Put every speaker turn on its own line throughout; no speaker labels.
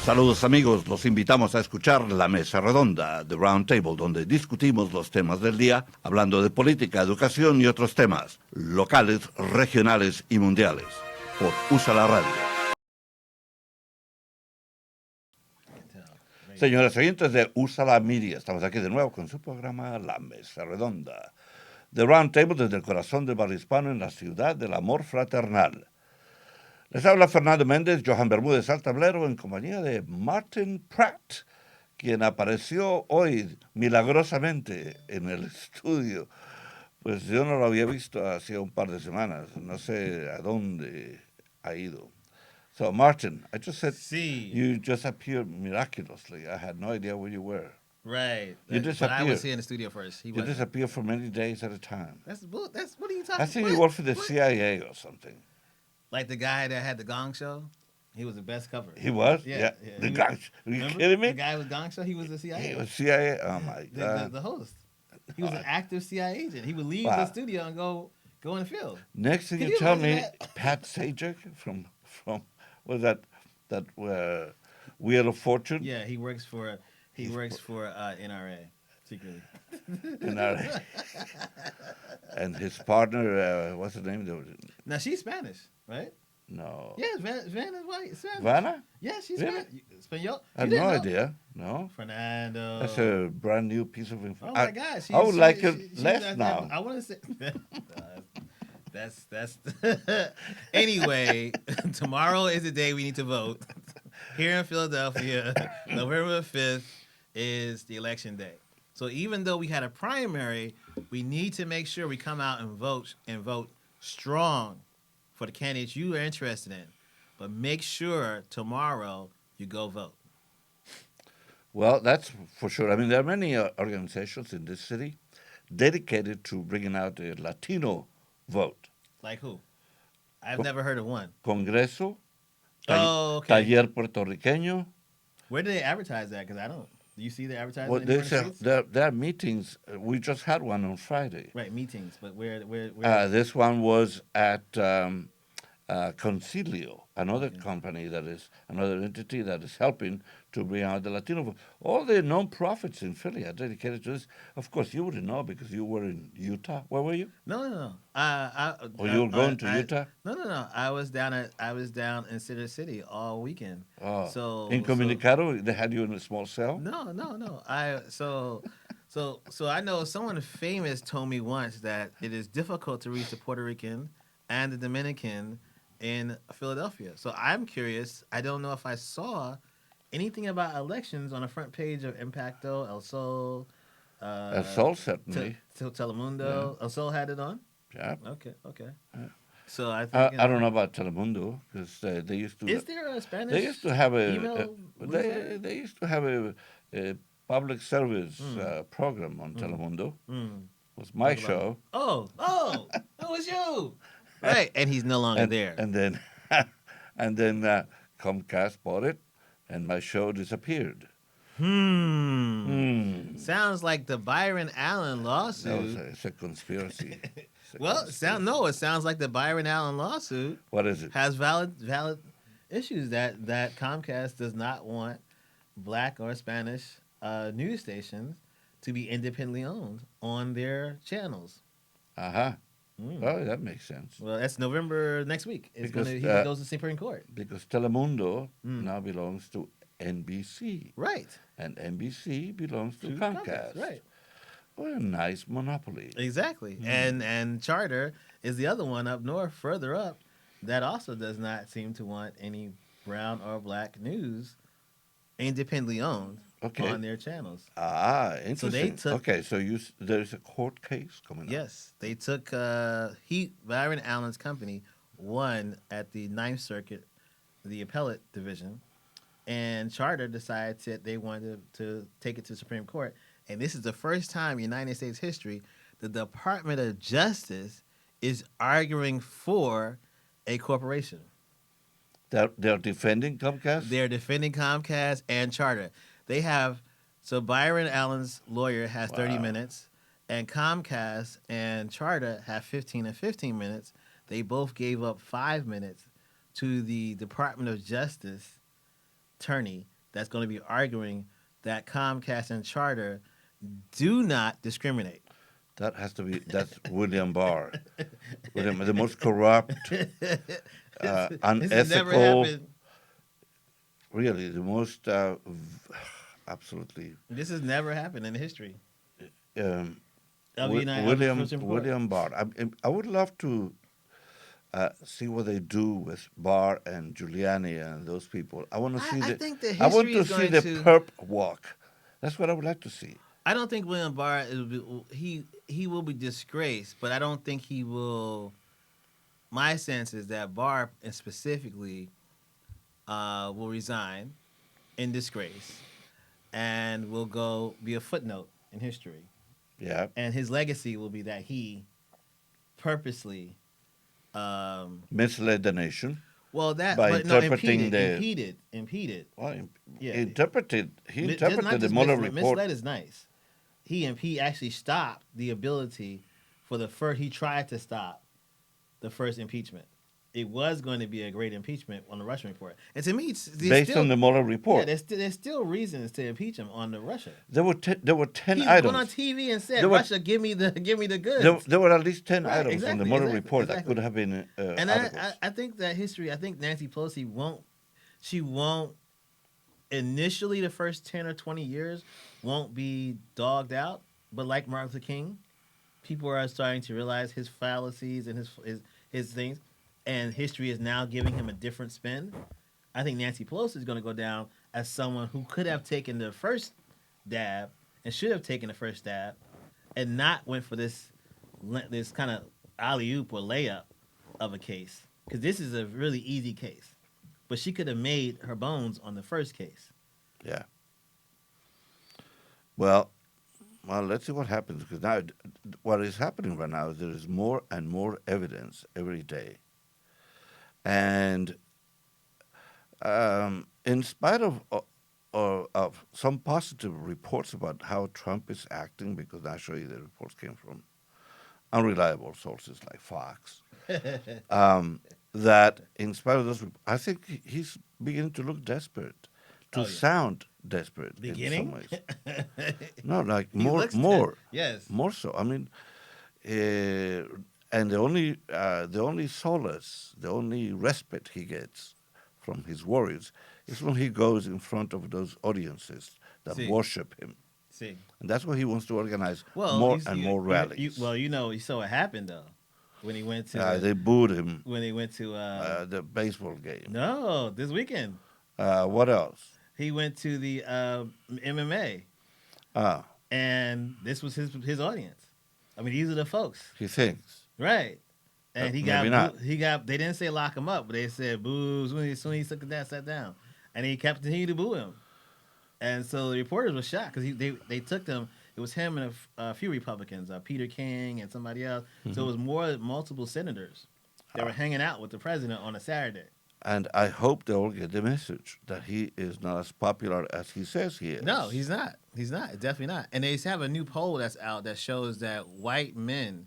Saludos amigos, los invitamos a escuchar La Mesa Redonda, The Round Table, donde discutimos los temas del día, hablando de política, educación y otros temas, locales, regionales y mundiales, por USA la Radio. Señores oyentes de USA la Media, estamos aquí de nuevo con su programa La Mesa Redonda, The Round Table desde el corazón del barrio hispano en la ciudad del amor fraternal. Les habla Fernando Mendez, Johan Bermúdez al tablero en compañía de Martin Pratt, quien apareció hoy milagrosamente en el estudio. Pues yo no lo había visto hacía un par de semanas, no sé a dónde ha ido. So Martin, I just said you just appeared miraculously. I had no idea where you were.
Right.
You
But
disappeared.
I was here in the studio first.
You disappeared for many days at a time.
That's what are you talking about?
I think you work for the CIA or something.
Like the guy that had the Gong Show? He was the best cover.
He was?
Yeah.
The Gong Show. Are you kidding me?
The guy with Gong Show, he was the CIA.
He was CIA? Oh, my God.
The host. He was an active CIA agent. He would leave the studio and go in the field.
Next thing you tell me, Pat Sajak from what was that Wheel of Fortune?
Yeah, he works for NRA secretly.
NRA. And his partner, what's her name?
Now she's Spanish, right?
No.
Yes, Vanna's white. Spanish.
Vanna?
Yeah, she's
really?
Spanish.
I have no idea. No.
Fernando.
That's a brand new piece of information.
Oh my gosh.
I would like it less now.
I want to say that's anyway. Tomorrow is the day we need to vote. Here in Philadelphia, November 5th is the election day. So even though we had a primary, we need to make sure we come out and vote strong for the candidates you are interested in. But make sure tomorrow you go vote.
Well, that's for sure. I mean, there are many organizations in this city dedicated to bringing out a Latino vote.
Like who? I've never heard of one.
Congreso.
Okay.
Taller Puertorriqueño.
Where do they advertise that? Because I don't. Do you see the advertising?
Well, there are meetings. We just had one on Friday.
Right, meetings. But where?
This one was at Concilio, another company another entity that is helping to bring out the Latino vote. All the non-profits in Philly are dedicated to this. Of course, you wouldn't know because you were in Utah. Where were you?
No.
You were going to Utah?
No. I was down in Center City all weekend.
Oh.
So
Incommunicado, they had you in a small cell?
No. So I know someone famous told me once that it is difficult to reach the Puerto Rican and the Dominican in Philadelphia. So I'm curious. I don't know if I saw anything about elections on the front page of Impacto, El Sol.
El Sol, certainly.
Telemundo. Yeah. El Sol had it on?
Yeah.
Okay.
Yeah.
So I think
I don't know about Telemundo because they used to.
Is there a Spanish?
They used to have
they
used to have a public service program on Telemundo. It was my show.
Oh, it was you. Right, and he's no longer there.
And then Comcast bought it, and my show disappeared.
Sounds like the Byron Allen lawsuit.
No, it's a conspiracy.
It sounds like the Byron Allen lawsuit.
What is it?
Has valid issues that Comcast does not want black or Spanish news stations to be independently owned on their channels.
Uh-huh. Oh, that makes sense.
Well, that's November next week. He goes to Supreme Court.
Because Telemundo now belongs to NBC.
Right.
And NBC belongs to Comcast.
Right.
What a nice monopoly.
Exactly. And Charter is the other one up north, further up, that also does not seem to want any brown or black news independently owned on their channels.
Interesting.
So they took,
there's a court case coming up.
Yes. They took Byron Allen's company won at the Ninth Circuit, the appellate division, and Charter decided that they wanted to take it to the Supreme Court. And this is the first time in United States history the Department of Justice is arguing for a corporation.
They're defending Comcast?
They're defending Comcast and Charter. They have, so Byron Allen's lawyer has 30 minutes, and Comcast and Charter have 15 and 15 minutes. They both gave up 5 minutes to the Department of Justice attorney that's going to be arguing that Comcast and Charter do not discriminate.
That's William Barr. William, the most corrupt,
This has never
unethical,
happened.
really, the most absolutely.
This has never happened in history
Um,
of the United of the
William
Supreme Court.
William Barr. I would love to see what they do with Barr and Giuliani and those people. I want to see
I
the.
think the
I want
history
to
is
see
going
the
to.
perp walk. That's what I would like to see.
I don't think William Barr he will be disgraced, but I don't think he will. My sense is that Barr specifically will resign in disgrace and will go be a footnote in history.
Yeah.
And his legacy will be that he purposely,
Misled the nation
well, that
by
but no
interpreting
impeded.
well,
Yeah,
he interpreted
Just not
the
just
Mueller
misled.
report.
Misled is nice. He actually stopped the ability for the first. He tried to stop the first impeachment. It was going to be a great impeachment on the Russian report, and to me,
Based on the Mueller
yeah,
report.
there's still reasons to impeach him on the Russia.
There were 10
He
items.
went on TV and said,
There were-
"Russia, give me the goods."
There were at least 10
Right,
items on the Mueller report that
exactly.
could have been
And
articles.
I think that history. I think Nancy Pelosi won't. She won't initially the first 10 or 20 years won't be dogged out, but like Martin Luther King, people are starting to realize his fallacies and his things, and history is now giving him a different spin. I think Nancy Pelosi is going to go down as someone who could have taken the first dab and should have taken the first dab and not went for this kind of alley oop or layup of a case, because this is a really easy case, but she could have made her bones on the first case.
Yeah. Well, let's see what happens, because now what is happening right now is there is more and more evidence every day. And in spite of some positive reports about how Trump is acting, because naturally the reports came from unreliable sources like Fox, that in spite of those, I think he's beginning to look desperate, to sound desperate
Beginning?
in some ways. No, like
He
more,
looks yes.
more so. I mean, and the only solace, the only respite he gets from his worries is when he goes in front of those audiences that
See.
worship him.
See,
And that's why he wants to organize
well,
more and more rallies.
you saw what happened though when he went to
They booed him
when he went to
the baseball game.
no this weekend
What else?
he went to the MMA,
Ah,
and this was his audience. I mean, these are the folks,
he thinks.
right? And he
Maybe
got
not.
he got. They didn't say lock him up, but they said boo as soon as he took that sat down, and he kept continuing to boo him. And so the reporters were shocked because they took them. It was him and a few Republicans, Peter King and somebody else. So it was multiple senators that were hanging out with the president on a Saturday.
And I hope they all get the message that he is not as popular as he says he is.
No, he's not. He's not. Definitely not. And they have a new poll that's out that shows that white men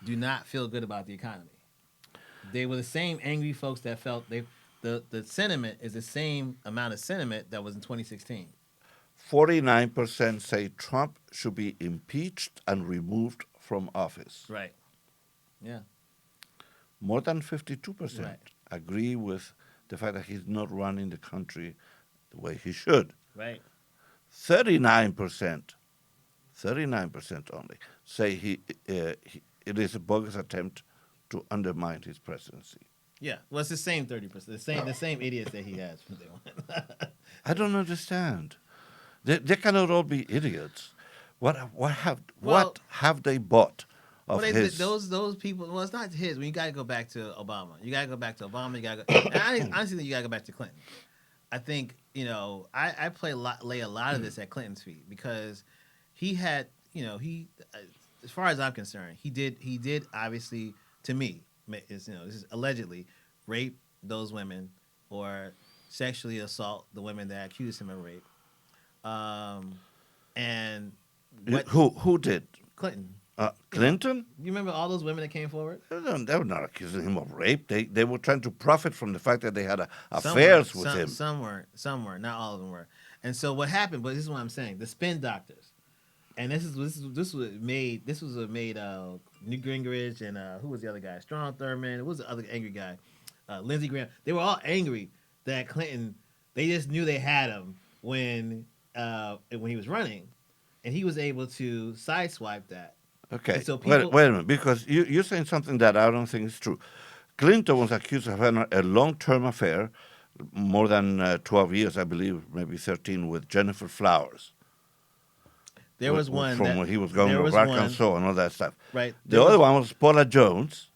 do not feel good about the economy. They were the same angry folks that felt the sentiment is the same amount of sentiment that was in 2016.
49% say Trump should be impeached and removed from office.
Right. Yeah.
More than 52%
Right.
agree with the fact that he's not running the country the way he should.
Right.
39% only say it is a bogus attempt to undermine his presidency.
Yeah. Well, it's the same 30%. The same idiots that he has from day one.
I don't understand. They cannot all be idiots. What have they bought of his?
Those people. Well, it's not his. When you got to go back to Obama. You got to go back to Obama. You got to go. And I honestly think you got to go back to Clinton. I think I lay a lot of this at Clinton's feet because he had he as far as I'm concerned he did obviously to me this is allegedly rape those women or sexually assault the women that accused him of rape. And
Who did?
Clinton.
Clinton?
You remember all those women that came forward?
They were not accusing him of rape. They were trying to profit from the fact that they had affairs with him.
Some weren't. Not all of them were. And so what happened? But this is what I'm saying: the spin doctors, and this was what made Newt Gingrich and who was the other guy? Strom Thurmond. Who was the other angry guy? Lindsey Graham. They were all angry that Clinton. They just knew they had him when he was running, and he was able to sideswipe that.
Okay,
And so
wait,
people,
wait a minute, because you're saying something that I don't think is true. Clinton was accused of having a long-term affair, more than 12 years, I believe, maybe 13, with Jennifer Flowers,
there was one
from
that
when he was
there
governor of
was one
Arkansas and all that stuff.
right.
The other one was Paula Jones.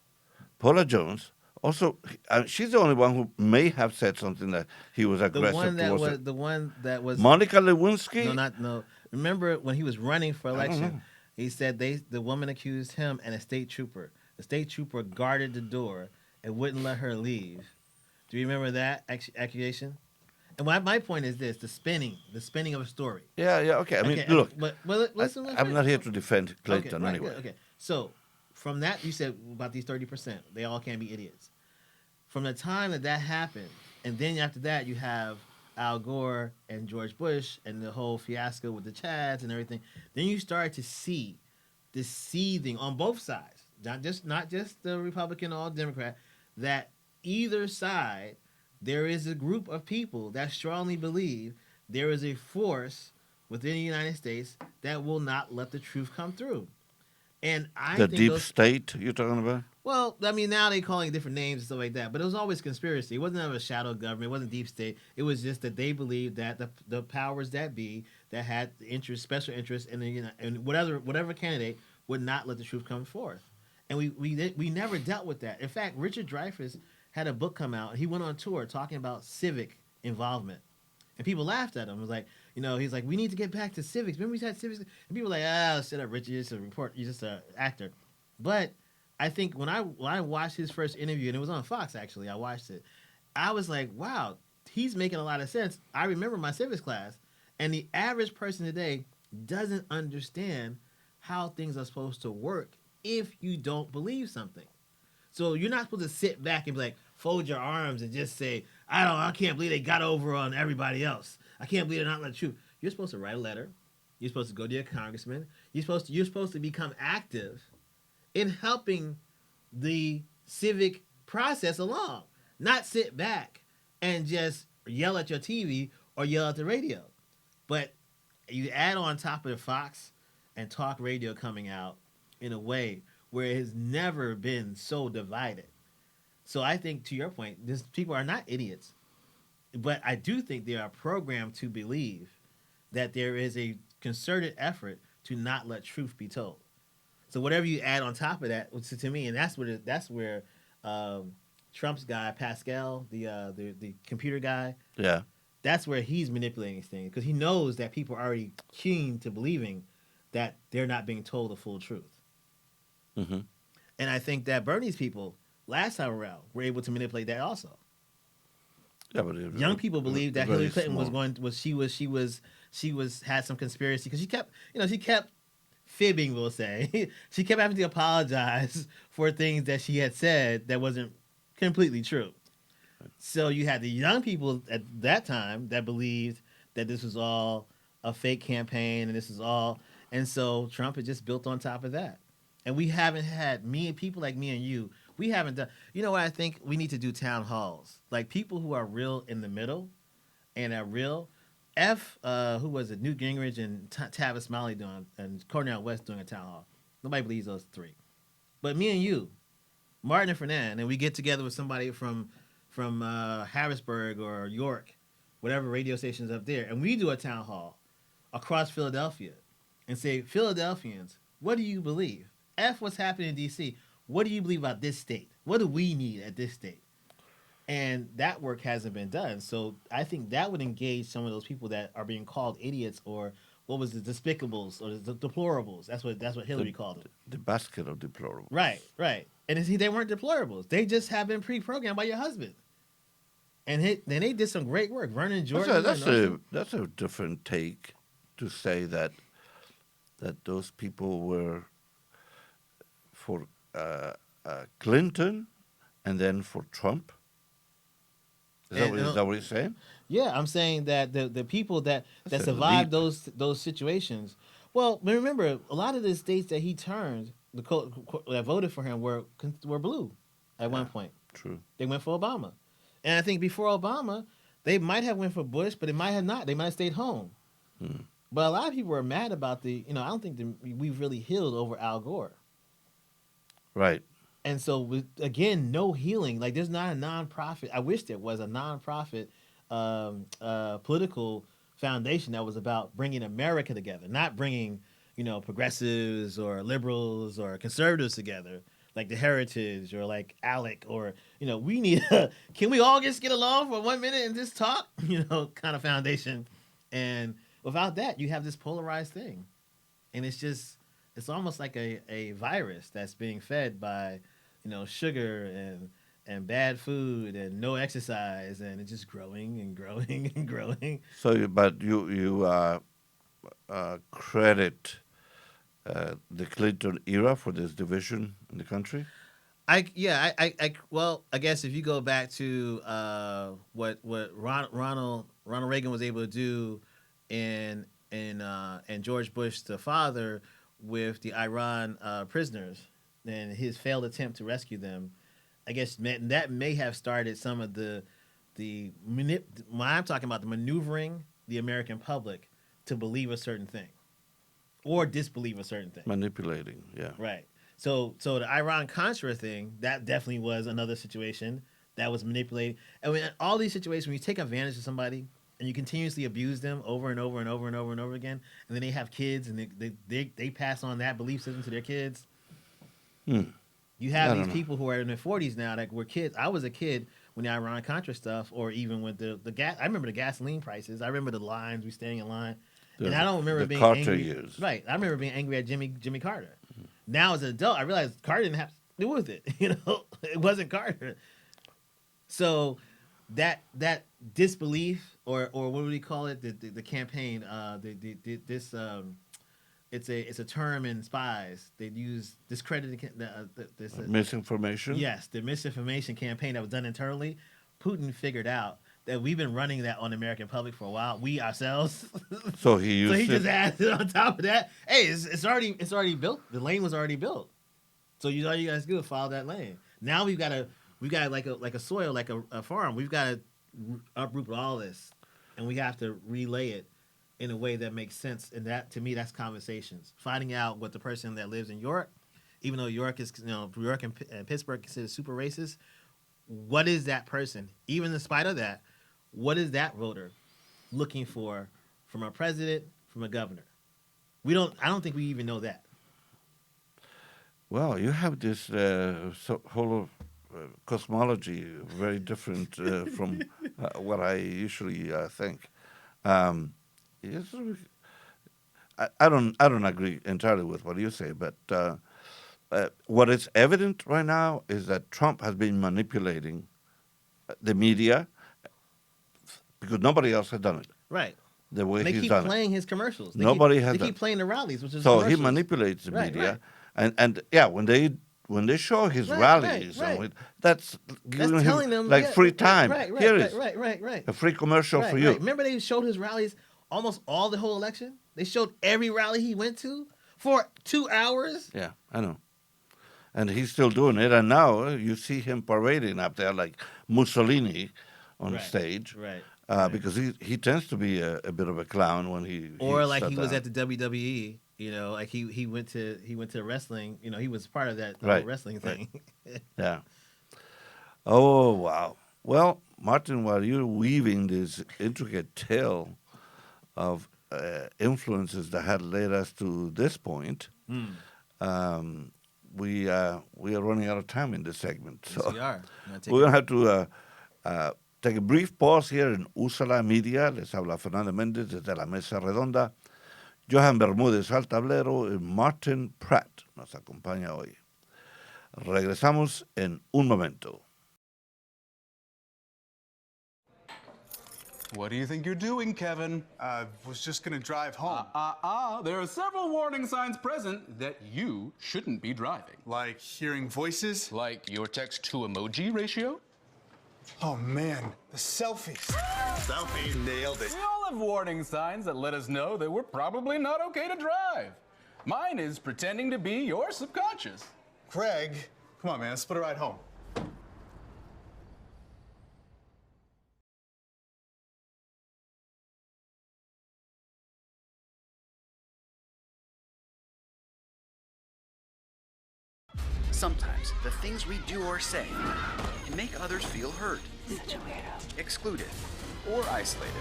Paula Jones. Also, she's the only one who may have said something that he was aggressive towards her.
The one that was
Monica
no,
Lewinsky?
not no. Remember when he was running for
I don't
election?
know.
He said the woman accused him and a state trooper. The state trooper guarded the door and wouldn't let her leave. Do you remember that accusation? And my point is this: the spinning of a story.
Yeah, yeah, okay. I mean,
Okay,
look,
but listen.
I'm not here to defend
Okay,
Clinton
right,
anyway.
good, okay. So from that, you said about these 30%, they all can't be idiots. From the time that happened, and then after that, you have Al Gore and George Bush and the whole fiasco with the Chads and everything. Then you start to see the seething on both sides, not just the Republican or Democrat, that either side there is a group of people that strongly believe there is a force within the United States that will not let the truth come through. And I
The
think
deep
those
state you're talking about?
well, I mean, now they calling it different names and stuff like that, but it was always conspiracy. It wasn't ever a shadow government. It wasn't deep state. It was just that they believed that the powers that be that had the interest, special interest in the and whatever candidate would not let the truth come forth. And we never dealt with that. In fact, Richard Dreyfuss had a book come out. He went on tour talking about civic involvement, and people laughed at him. It was like, he's like, we need to get back to civics. Remember we had civics, and people were like, shut up, Richard. You're just a report. You're just an actor. But I think when I watched his first interview, and it was on Fox actually, I watched it. I was like, wow, he's making a lot of sense. I remember my civics class, and the average person today doesn't understand how things are supposed to work if you don't believe something. So you're not supposed to sit back and be like, fold your arms and just say, I can't believe they got over on everybody else. I can't believe they're not letting the truth. You're supposed to write a letter. You're supposed to go to your congressman. You're supposed to become active in helping the civic process along, not sit back and just yell at your TV or yell at the radio. But you add on top of the Fox and talk radio coming out in a way where it has never been so divided. So I think, to your point, these people are not idiots, but I do think they are programmed to believe that there is a concerted effort to not let truth be told. So whatever you add on top of that, to me, and that's where Trump's guy Pascal, the computer guy,
Yeah.
that's where he's manipulating things because he knows that people are already keen to believing that they're not being told the full truth.
Mm-hmm.
And I think that Bernie's people last time around were able to manipulate that also.
Yeah, but
Young people believed that
very
Hillary Clinton
small.
had some conspiracy because she kept fibbing, we'll say. She kept having to apologize for things that she had said that wasn't completely true. So you had the young people at that time that believed that this was all a fake campaign and this is all, and so Trump had just built on top of that. And we haven't had people like me and you. We haven't done. You know what I think we need to do town halls, like people who are real in the middle, and are real. Who was it? Newt Gingrich and Tavis Smiley doing, and Cornel West doing a town hall. Nobody believes those three, but me and you, Martin and Fernand, and we get together with somebody from Harrisburg or York, whatever radio stations up there, and we do a town hall across Philadelphia, and say, Philadelphians, what do you believe? What's happening in D.C. What do you believe about this state? What do we need at this state? And that work hasn't been done. So I think that would engage some of those people that are being called idiots or what was the despicables or the deplorables. That's what Hillary called them.
The basket of deplorables.
Right. And they weren't deplorables. They just have been pre-programmed by your husband. And then they did some great work. Vernon Jordan.
That's a different take to say that those people were for Clinton and then for Trump. Is that what you're saying?
Yeah, I'm saying that the people that
That's a
survived
leap.
those situations. Well, remember, a lot of the states that he turned, that voted for him were blue at one
Yeah,
point.
true.
They went for Obama, and I think before Obama, they might have went for Bush, but they might have not. They might have stayed home.
Hmm.
But a lot of people were mad about I don't think we've really healed over Al Gore.
Right.
And so, again, no healing. Like, there's not a nonprofit. I wish there was a nonprofit political foundation that was about bringing America together, not bringing, progressives or liberals or conservatives together, like the Heritage or like ALEC or, we need, can we all just get along for 1 minute and just talk, kind of foundation. And without that, you have this polarized thing. And it's almost like a virus that's being fed by sugar and bad food and no exercise, and it's just growing and growing and growing.
So, but you credit the Clinton era for this division in the country?
Well, I guess if you go back to what Ronald Reagan was able to do in and George Bush the father with the Iran prisoners and his failed attempt to rescue them, I guess that may have started some of when I'm talking about the maneuvering the American public to believe a certain thing or disbelieve a certain thing.
Manipulating, yeah.
Right. So the Iran Contra thing, that definitely was another situation that was manipulated. And when all these situations, when you take advantage of somebody and you continuously abuse them over and over and over and over and over again, and then they have kids and they pass on that belief system to their kids.
Hmm.
You have these people who are in their 40s now that were kids. I was a kid when the Iran Contra stuff, or even with the gas. I remember the gasoline prices. I remember the lines, we standing in line. And I don't remember being
Carter
angry.
years.
Right. I remember being angry at Jimmy Carter. Now as an adult, I realized Carter didn't have to do with it. It wasn't Carter. So that disbelief, or what would we call it? The campaign. It's a term in spies. They use discredited this
Misinformation.
Yes, the misinformation campaign that was done internally. Putin figured out that we've been running that on the American public for a while. We ourselves.
So he used.
So he just added on top of that. Hey, it's already built. The lane was already built. So all you guys do is follow that lane. Now we've got like a soil, like a farm. We've got to uproot all this, and we have to relay it in a way that makes sense. And that, to me, that's conversations. Finding out what the person that lives in York, even though York is, York and Pittsburgh considered super racist, what is that person? Even in spite of that, what is that voter looking for from a president, from a governor? I don't think we even know that.
Well, you have this whole cosmology very different from what I usually think. Yes, I don't agree entirely with what you say, but what is evident right now is that Trump has been manipulating the media because nobody else has done it.
Right.
The way
They
he's
keep
done
playing
it.
his commercials.
Nobody has
They
done.
keep playing the rallies, which is
so
commercials.
he manipulates the
Right,
media,
right.
and yeah, when they show his rallies,
right.
That's giving
That's telling
him
them
like free time.
Right.
Here is
Right.
a free commercial for you.
Right. Remember they showed his rallies almost all the whole election? They showed every rally he went to for 2 hours?
Yeah, I know. And he's still doing it. And now you see him parading up there like Mussolini on stage.
Right.
Because he tends to be a bit of a clown when he
like he was at the WWE. Like he went to wrestling. He was part of that wrestling thing.
Right. Yeah. Oh wow. Well, Martin, while you're weaving this intricate tale of influences that had led us to this point, we are running out of time in this segment.
Yes,
so
we are.
We're going to have to take a brief pause here en Úsala Media. Les habla Fernando Mendez desde la Mesa Redonda. Johan Bermúdez al tablero y Martin Pratt nos acompaña hoy. Regresamos en un momento.
What do you think you're doing, Kevin?
Was just gonna drive home.
There are several warning signs present that you shouldn't be driving.
Like hearing voices?
Like your text-to-emoji ratio?
Oh, man, the selfies.
Selfie. Nailed it.
We all have warning signs that let us know that we're probably not okay to drive. Mine is pretending to be your subconscious.
Craig, come on, man, let's split a ride home.
Sometimes the things we do or say can make others feel hurt, excluded, or isolated.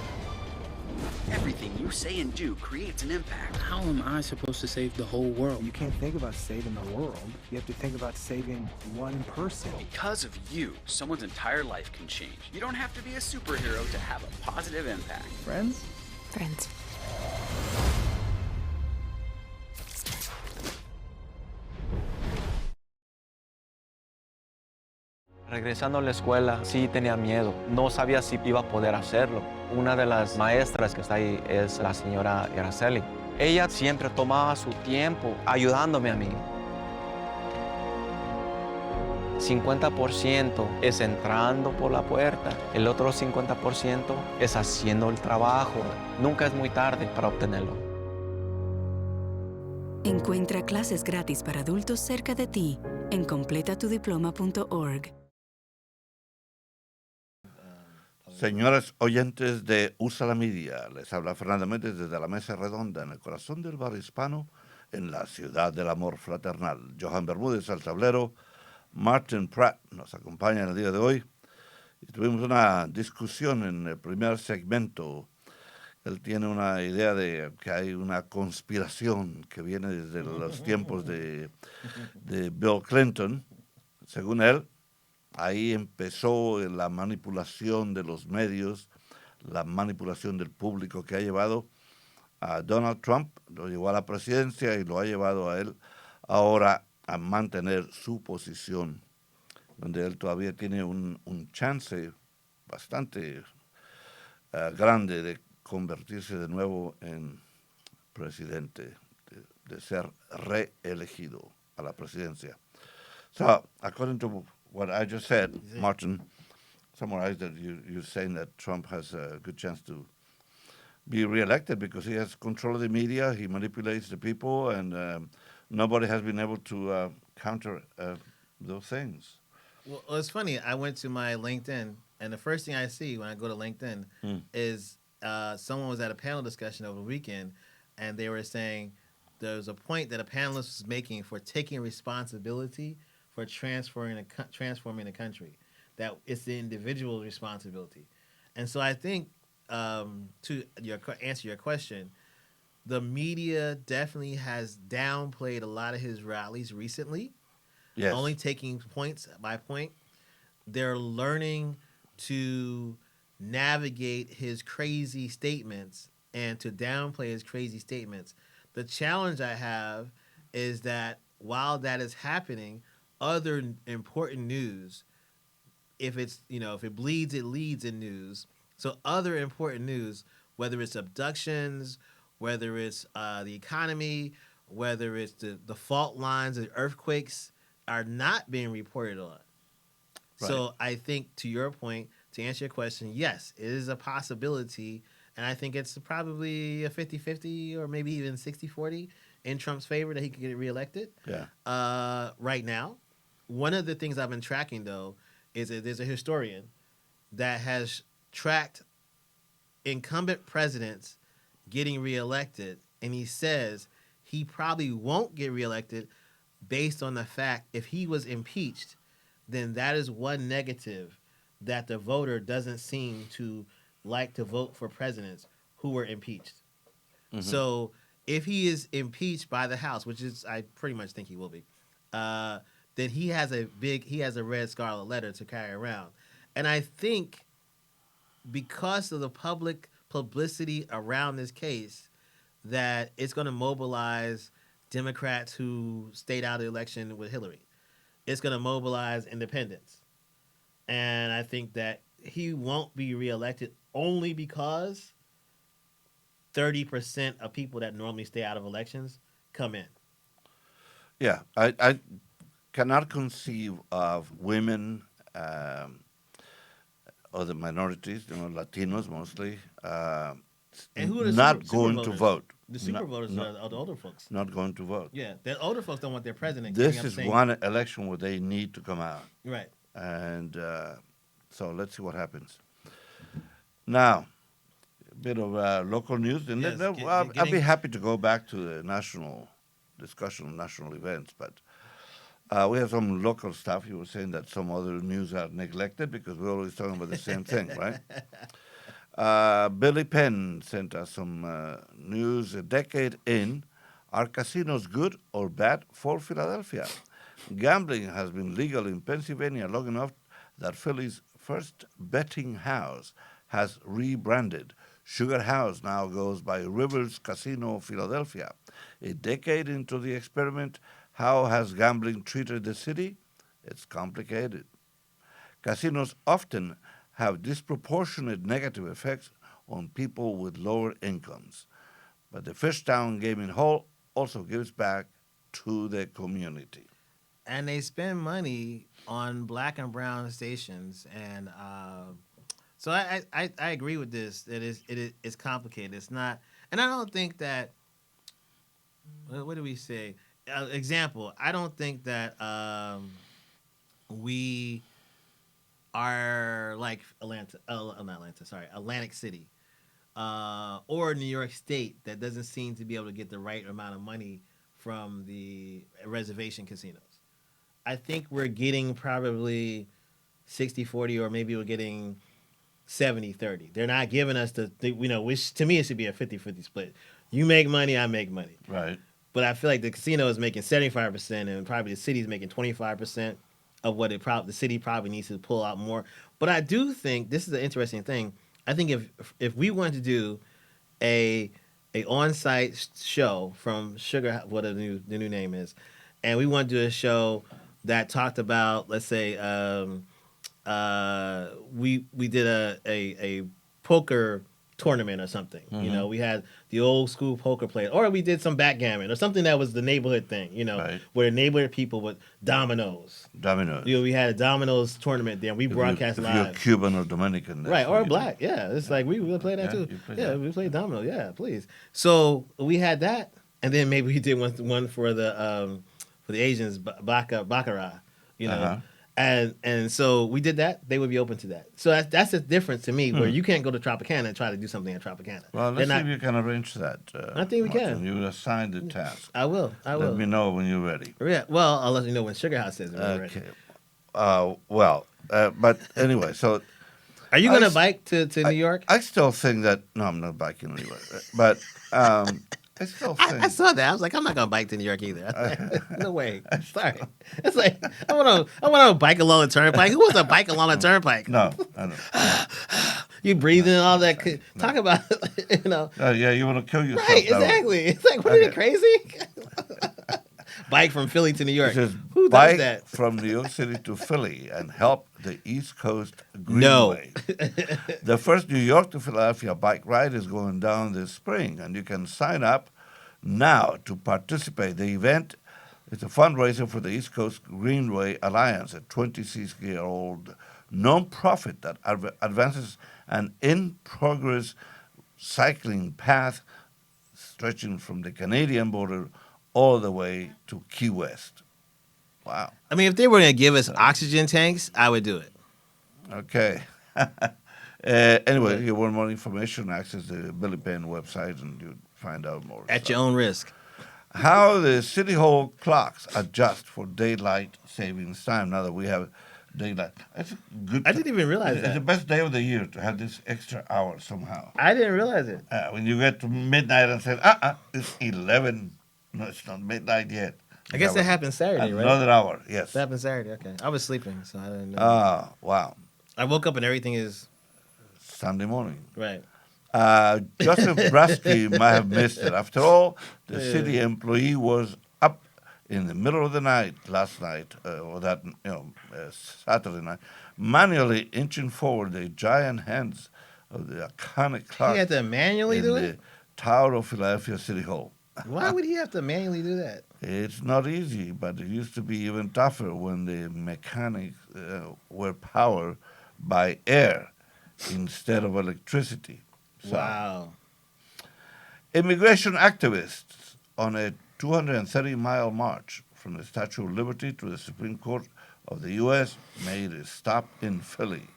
Everything you say and do creates an impact.
How am I supposed to save the whole world?
You can't think about saving the world. You have to think about saving one person.
Because of you, someone's entire life can change. You don't have to be a superhero to have a positive impact.
Friends?
Friends.
Regresando a la escuela, sí tenía miedo. No sabía si iba a poder hacerlo. Una de las maestras que está ahí es la señora Araceli. Ella siempre tomaba su tiempo ayudándome a mí. 50% es entrando por la puerta, el otro 50% es haciendo el trabajo. Nunca es muy tarde para obtenerlo.
Encuentra clases gratis para adultos cerca de ti en completatudiploma.org.
Señores oyentes de USA la Media, les habla Fernando Mendez desde la mesa redonda en el corazón del barrio hispano, en la ciudad del amor fraternal. Johan Bermúdez al tablero, Martin Pratt nos acompaña en el día de hoy. Y tuvimos una discusión en el primer segmento. Él tiene una idea de que hay una conspiración que viene desde los tiempos de Bill Clinton. Según él, ahí empezó la manipulación de los medios, la manipulación del público que ha llevado a Donald Trump, lo llevó a la presidencia y lo ha llevado a él ahora a mantener su posición, donde él todavía tiene un chance bastante grande de convertirse de nuevo en presidente, de ser reelegido a la presidencia. So, according to what I just said, Martin summarized that you're saying that Trump has a good chance to be reelected because he has control of the media, he manipulates the people, and nobody has been able to counter those things.
Well, it's funny. I went to my LinkedIn, and the first thing I see when I go to LinkedIn is someone was at a panel discussion over the weekend, and they were saying there's a point that a panelist was making for taking responsibility for transforming the country, that it's the individual's responsibility. And so I think, to answer your question, the media definitely has downplayed a lot of his rallies recently,
Yes.
only taking points by point. They're learning to navigate his crazy statements and to downplay his crazy statements. The challenge I have is that while that is happening, other important news, if it bleeds, it leads in news. So other important news, whether it's abductions, whether it's the economy, whether it's the fault lines, the earthquakes, are not being reported on. Right. So I think, to your point, to answer your question, yes, it is a possibility, and I think it's probably a 50-50 or maybe even 60-40 in Trump's favor that he could get reelected.
Yeah.
Right now. One of the things I've been tracking, though, is that there's a historian that has tracked incumbent presidents getting reelected, and he says he probably won't get reelected based on the fact if he was impeached, then that is one negative that the voter doesn't seem to like to vote for presidents who were impeached. Mm-hmm. So if he is impeached by the House, which is I pretty much think he will be, then he has a red scarlet letter to carry around. And I think because of the public publicity around this case, that it's going to mobilize Democrats who stayed out of the election with Hillary. It's going to mobilize independents. And I think that he won't be reelected only because 30% of people that normally stay out of elections come in.
Yeah, I cannot conceive of women other minorities, Latinos mostly,
And who are the
not
super
going to
voters?
vote.
The super
Not-
voters
not-
are the older folks.
Not going to vote.
Yeah, the older folks don't want their president.
This
getting up
is
saying,
one election where they need to come out.
Right.
And so let's see what happens. Now, a bit of local news. And
Yes,
I'll be happy to go back to the national discussion of national events, but we have some local stuff. You were saying that some other news are neglected because we're always talking about the same thing, right? Billy Penn sent us some news. A decade in, are casinos good or bad for Philadelphia? Gambling has been legal in Pennsylvania long enough that Philly's first betting house has rebranded. Sugar House now goes by Rivers Casino Philadelphia. A decade into the experiment, how has gambling treated the city? It's complicated. Casinos often have disproportionate negative effects on people with lower incomes. But the Fishtown Gaming Hall also gives back to the community.
And they spend money on black and brown stations, and so I agree with this. It's complicated. It's not, and I don't think that. What do we say? Example. I don't think that we are like Atlantic City, or New York State that doesn't seem to be able to get the right amount of money from the reservation casinos. I think we're getting probably 60-40, or maybe we're getting 70-30. They're not giving us which to me it should be a 50-50 split. You make money, I make money.
Right.
But I feel like the casino is making 75%, and probably the city's making 25% of what the city probably needs to pull out more. But I do think this is an interesting thing. I think if we want to do a on-site show from Sugar, what the new name is, and we want to do a show that talked about, let's say, we did a poker tournament or something.
Mhm.
We had the old school poker players, or we did some backgammon or something that was the neighborhood thing.
Right.
Where neighborhood people with dominoes. We had a dominoes tournament there. We broadcast
if
live.
you're Cuban or Dominican. that's
Right,
what
or
you do.
black. Yeah, it's like we would play that
Yeah,
too.
you play
Yeah,
that.
we played domino. Yeah, please. So we had that, and then maybe we did one for the Asians, baccarat.
Uh-huh.
And so we did that. They would be open to that. So that's the difference to me, where you can't go to Tropicana and try to do something at Tropicana.
Well,
They're
let's see
not-
if you can arrange that.
I think we
Martin.
can.
You assign the task.
I will.
Let me know when you're ready.
Yeah. Well, I'll let you know when Sugar House says we're ready.
Okay. But anyway, so
Are you gonna bike to New York?
I still think that no, I'm not biking anywhere. But I still think
I saw that. I was like, I'm not gonna bike to New York either. No way. Sorry. It's like I want to bike along the turnpike. Who wants to bike along the turnpike?
no, I don't.
You breathing and all that. Talk about
Yeah, you want to kill yourself.
Right,
that way.
exactly. It's like, what are you crazy? Bike from Philly to New York.
It says,
Who
bike
does that?
from New York City to Philly and help the East Coast
No.
Greenway. The first New York to Philadelphia bike ride is going down this spring, and you can sign up now to participate. The event is a fundraiser for the East Coast Greenway Alliance, a 26-year-old nonprofit that advances an in-progress cycling path stretching from the Canadian border all the way to Key West. Wow.
I mean, if they were going to give us oxygen tanks, I would do it.
Okay. Anyway, if you want more information, access the Billy Penn website and you find out more.
At your own risk.
How the City Hall clocks adjust for daylight savings time now that we have daylight. It's good.
I didn't even realize
It's
that.
the best day of the year to have this extra hour somehow.
I didn't realize it.
When you get to midnight and say, it's 11. No, it's not midnight yet.
I guess that happened Saturday, right?
Another hour, yes.
That happened Saturday, okay. I was sleeping, so I didn't know.
Wow.
I woke up and everything is...
Sunday morning.
Right.
Joseph Brasky might have missed it. After all, the city employee was up in the middle of the night last night, Saturday night, manually inching forward the giant hands of the iconic clock.
He had to manually
in
do
the
it?
Tower of Philadelphia City Hall.
Why would he have to manually do that?
It's not easy, but it used to be even tougher when the mechanics were powered by air. instead of electricity. So,
Wow.
immigration activists on a 230-mile march from the Statue of Liberty to the Supreme Court of the U.S. made a stop in Philly.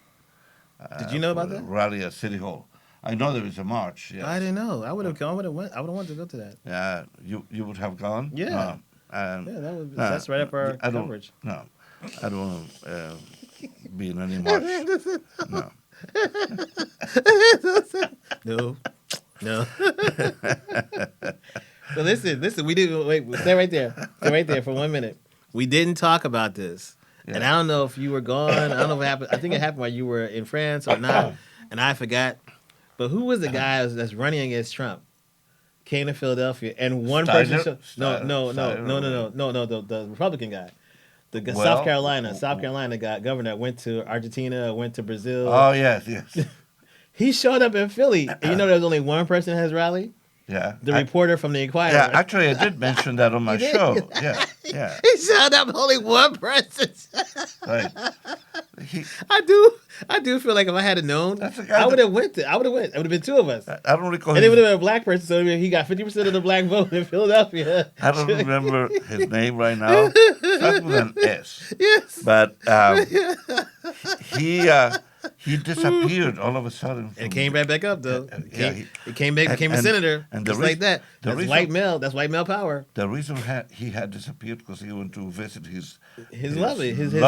Did you know about
for a
that?
rally at City Hall. I know there is a march. Yes.
I didn't know. I would have gone. I would have wanted to go to that.
Yeah, you would have gone.
Yeah.
No.
That's right up our
I don't-
coverage.
No, I don't want to be in any march. No.
No. No. So listen. We didn't wait. Stay right there. Stay right there for 1 minute. We didn't talk about this, and I don't know if you were gone. I don't know if it happened. I think it happened while you were in France or not, and I forgot. But who was the guy that's running against Trump? Came to Philadelphia, and one person. The Republican guy. South Carolina governor went to Argentina, went to Brazil.
Oh yes.
He showed up in Philly. And you know there's only one person at his rally?
Yeah.
The reporter from the Inquirer.
Yeah, actually, I did mention that on my
You did?
show. Yeah.
He showed up only one person.
Right.
I do feel like if I had known,
That's the guy
I would have went. It would have been two of us.
I don't recall.
And it would have been a black person, so he got 50% of the black vote in Philadelphia.
I don't remember his name right now. Starts with an S.
Yes.
But he disappeared all of a sudden.
And came right back up though.
Yeah,
he came back, became a senator,
and
just like that. That's white male. That's white male power.
The reason he had disappeared because he went to visit his
honey, his
in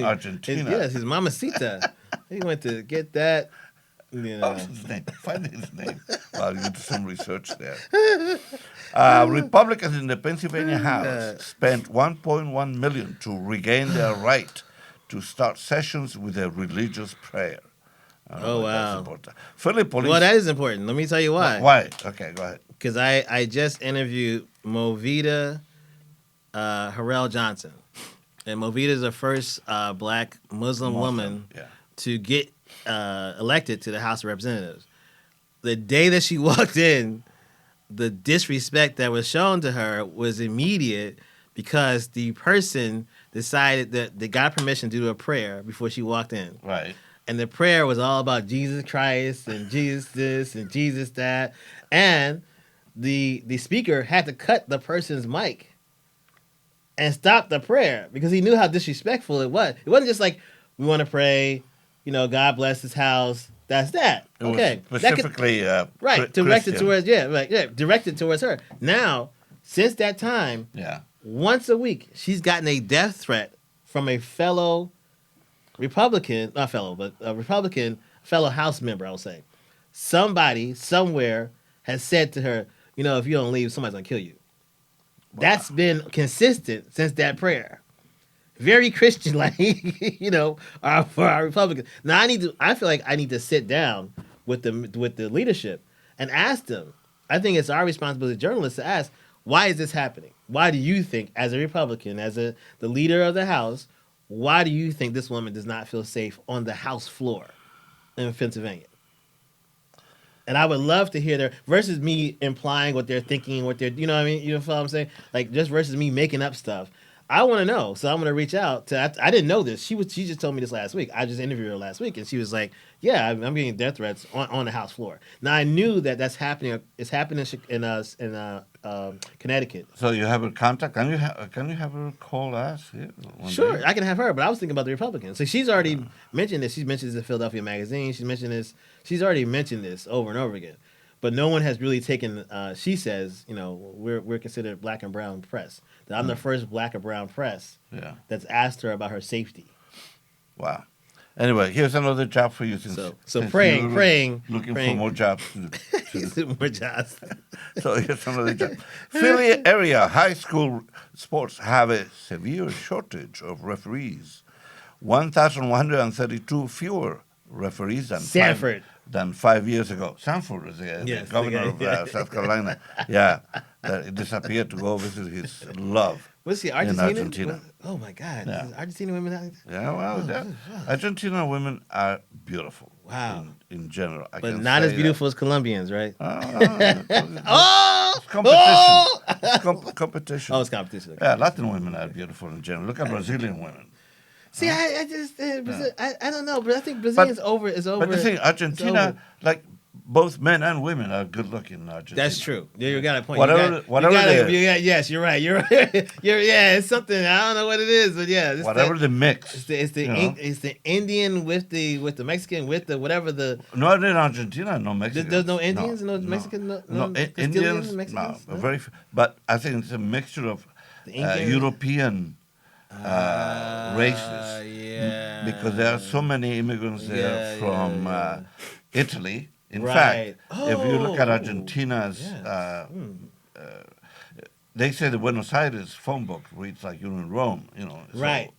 Argentina.
His mamacita. He went to get that. You know.
What's his name? Find his name while you do some research there. Republicans in the Pennsylvania House spent $1.1 million to regain their right to start sessions with a religious prayer.
Oh, wow.
Philly police.
Well, that is important. Let me tell you why.
Why? Okay, go ahead.
Because I just interviewed Movita Harrell Johnson. And Movita is the first black Muslim woman to get elected to the House of Representatives. The day that she walked in, the disrespect that was shown to her was immediate because the person decided that they got permission to do a prayer before she walked in.
Right.
And the prayer was all about Jesus Christ and Jesus this and Jesus that. And the speaker had to cut the person's mic and stop the prayer because he knew how disrespectful it was. It wasn't just like, we want to pray, God bless his house. That's that.
It
okay.
was specifically
directed towards directed towards her. Now, since that time, once a week, she's gotten a death threat from a fellow Republican, not fellow, but a Republican fellow House member, I'll say. Somebody, somewhere, has said to her, if you don't leave, somebody's going to kill you. Wow. That's been consistent since that prayer. Very Christian-like, for our Republicans. Now, I feel like I need to sit down with the leadership and ask them. I think it's our responsibility as journalists to ask, why is this happening? Why do you think, as a Republican, as the leader of the House, why do you think this woman does not feel safe on the House floor in Pennsylvania? And I would love to hear their, versus me implying what they're thinking, what they're, you know what I mean? You know what I'm saying? Like, just versus me making up stuff. I want to know, so I'm going to reach out to. I didn't know this. She just told me this last week. I just interviewed her last week, and she was like, "Yeah, I'm getting death threats on the House floor." Now I knew that's happening. It's happening in Connecticut.
So you have her contact? Can you have her call us? Here
sure, I can have her. But I was thinking about the Republicans. So she's already mentioned this. She's mentioned this in Philadelphia Magazine. She's mentioned this. She's already mentioned this over and over again. But no one has really taken. She says, we're considered black and brown press. That I'm the first black and brown press that's asked her about her safety.
Wow. Anyway, here's another job for you.
So praying.
Looking for more jobs.
More jobs.
So here's another job. Philly area high school sports have a severe shortage of referees. 1,132 fewer referees than 5 years ago. Sanford is the governor of South Carolina. Yeah, he disappeared to go visit his love.
Was he Argentina? Oh my God! Yeah. Argentina women out?
Yeah, well, Argentina women are beautiful.
Wow.
In general,
but not as beautiful as Colombians, right?
It's competition. It's competition.
Oh, it's competition. Okay.
Yeah, Latin women are beautiful in general. Look at Brazilian women.
See, I just Brazil, I don't know, but I think Brazilians over is over.
But the thing, Argentina, like both men and women are good looking in Argentina.
That's true. You got a point.
Yes,
you're right. You're it's something. I don't know what it is, but yeah,
whatever the mix.
It's the Indian with the Mexican with the whatever the.
No, in Argentina, no Mexicans.
There's no Indians, no Mexicans, no
Indians,
Mexicans.
no, very. But I think it's a mixture of European. Races, because there are so many immigrants there from Italy. In fact, if you look at Argentina's, they say the Buenos Aires phone book reads like you're in Rome. Right.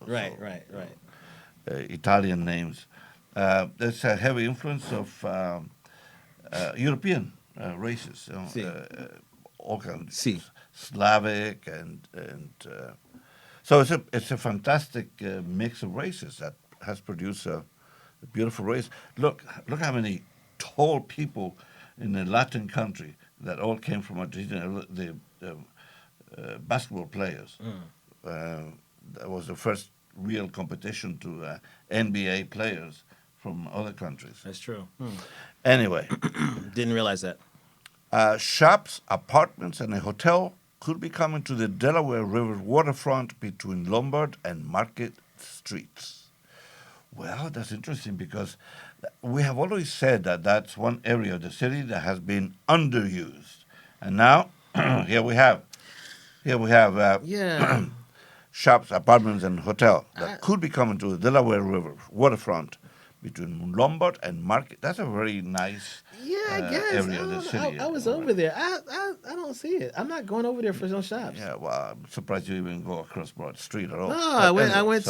Italian names. There's a heavy influence of European races. All kinds, Slavic and. So it's a fantastic mix of races that has produced a beautiful race. Look how many tall people in a Latin country that all came from Argentina. The basketball players. That was the first real competition to NBA players from other countries.
That's true.
Anyway.
Didn't realize that.
Shops, apartments, and a hotel could be coming to the Delaware River waterfront between Lombard and Market Streets. Well, that's interesting because we have always said that that's one area of the city that has been underused. And now, here we have shops, apartments, and hotel that could be coming to the Delaware River waterfront between Lombard and Market. That's a very nice area of the city.
I was over there. I don't see it. I'm not going over there for no shops.
Yeah, well, I'm surprised you even go across Broad Street at all.
No, I was